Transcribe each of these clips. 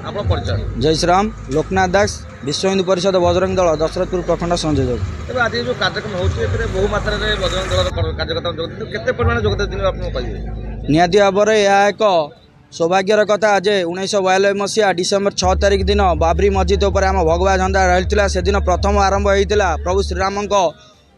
आपन परिचय जय श्री राम लोकनाथ दास विश्व हिंदू परिषद बजरंग दल दशरथपुर प्रखंड संयोजक। तेज आज जो कार्यक्रम होते बहु मात्रा में बजरंग दल कार्यकर्ता केते परिमाण जोगदान आपन कहिए निहाती भाव में यह एक सौभाग्यर कथा। आज 1992 मसीहा डिसेम्बर 6 तारिख दिन बाबरी मस्जिद उपर आम भगवा झंडा रही से दिन प्रथम आरंभ होता प्रभु श्रीराम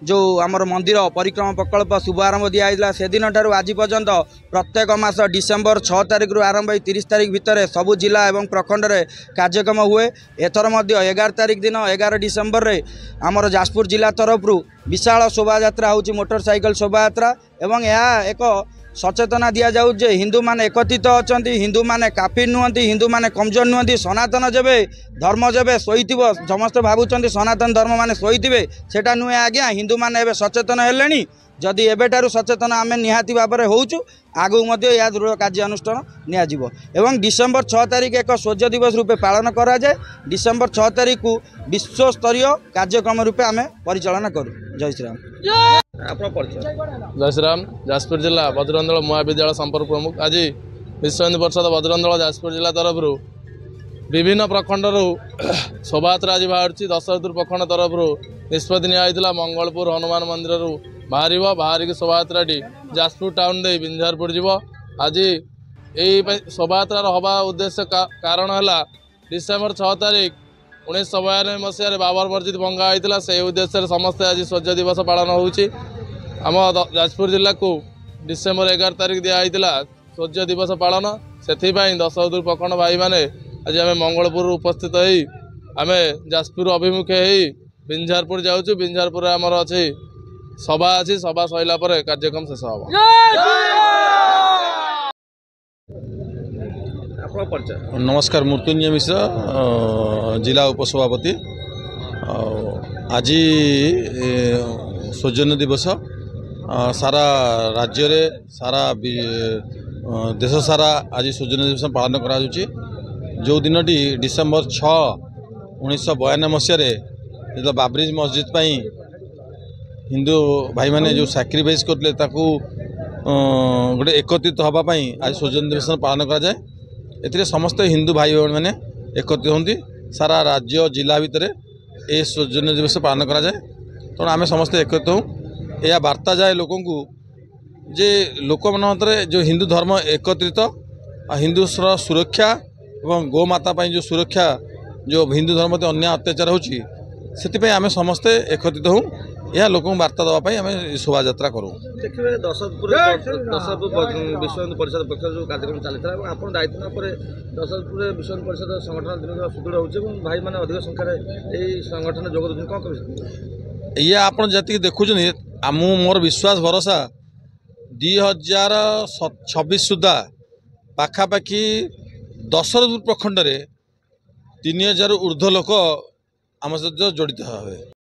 जो आमर मंदिर परिक्रमा प्रकल्प शुभारंभ दिया से दिन ठारू आज पर्यंत प्रत्येक मास डिसेम्बर 6 तारिख रु आरंभ 30 तारिख भितर सबु जिला एवं प्रखंड में कार्यक्रम हुए। एथर 11 तारिख दिन 11 डिसेम्बर रे आमर जाजपुर जिला तरफ विशाल शोभा यात्रा होची मोटरसाइकल शोभा यात्रा एवं यह एक सचेतना दि जाऊ जे हिंदू माने एकत्रित अच्छा हिंदू माने काफी नुहति हिंदू माने कमजोर नुहति सनातन जेबे धर्म जेबे शोइथिबो समस्त भावुचंदी सनातन धर्म माने शोइथिबे सेटा नुहे आज्ञा हिंदू माने एबे सचेतन हेलेनी जदि एबेठारु सचेतन आमे निहाती भाबरे होउचु आगु मध्य या दृढ़ कार्यानुष्ठान निया जिवो एवं डिसेम्बर 6 तारिख एक शौर्य दिवस रूपे पालन करा जाए। डिसेम्बर 6 तारिख को विश्व स्तरीय कार्यक्रम रूपे आमे परिचालन करू। जय श्री राम। जय श्री राम जाजपुर जिला बजरंग दल महाविद्यालय संपर्क प्रमुख। आज विश्व हिंदू परिषद बजरंग दल जाजपुर जिला तरफ विभिन्न प्रखंड शोभायात्रा आज बाहर दशरथपुर प्रखंड तरफ निष्पत्ति निया मंगलपुर हनुमान मंदिर बाहर शोभायात्रा जाजपुर टाउन दे बिंझारपुर जीव। आज यही शोभायात्रा हवा उद्देश्य कारण है डिसेम्बर 6 तारिख 1992 मसीह बाबर मस्जिद भंगा होता से उद्देश्य समस्ते आज शौर्य दिवस पालन होम जाजपुर जिला को डिसेम्बर 11 तारिख दिया शौर्य दिवस पालन से दशरथपुर प्रखंड भाई मैंने आज आम मंगलपुर उपस्थित आम जाजपुर अभिमुखे बिंझारपुर जाऊँ। बिंझारपुर आमर अच्छी सभा अच्छी सभा सरला कार्यक्रम शेष हम। नमस्कार मृत्युंजय मिश्र जिला उपसभापति। आज सौजन्य दिवस सारा राज्य रे सारा देश सारा आज सौजन्य दिवस पालन करा जो दिनटी डिसेम्बर 6 1992 मसीह जो बाबरी मस्जिद पाई हिंदू भाई माने जो सैक्रिफाइस करते गोटे एकत्रित होगापाई आज सौजन्य दिवस पालन करा जाए। एथिरे समस्त हिंदू भाई भाई मैंने एकत्रित होती सारा राज्य जिला भितर ये सौजन्य दिवस पालन करा जाए। तेणु आम समस्त एकत्रित हूँ यह वार्ता जाए लोक जे लोक मन जो हिंदू धर्म एकत्रित हिंदू सुरक्षा और गोमाता जो सुरक्षा जो हिंदू धर्म अन्य अत्याचार होची आम समस्ते एकत्रित हूँ यह लोक वार्ता देवाई आम शोभा यात्रा करूँ। देखिए दशरथपुर विश्व हिंदू परिषद पक्ष जो कार्यक्रम चलता है आप दायित्व दशरथपुर विश्व हिंदू परिषद संगठन दिन सुदृढ़ हो भाई मैंने अधिक संख्यार संगठन जोग देते कौन कर ये आप जी देखुं मोर विश्वास भरोसा 2026 सुधा पाखापाखि दशरथपुर प्रखंड में 3000 ऊर्ध्व लोक आम सहित जड़ित हे।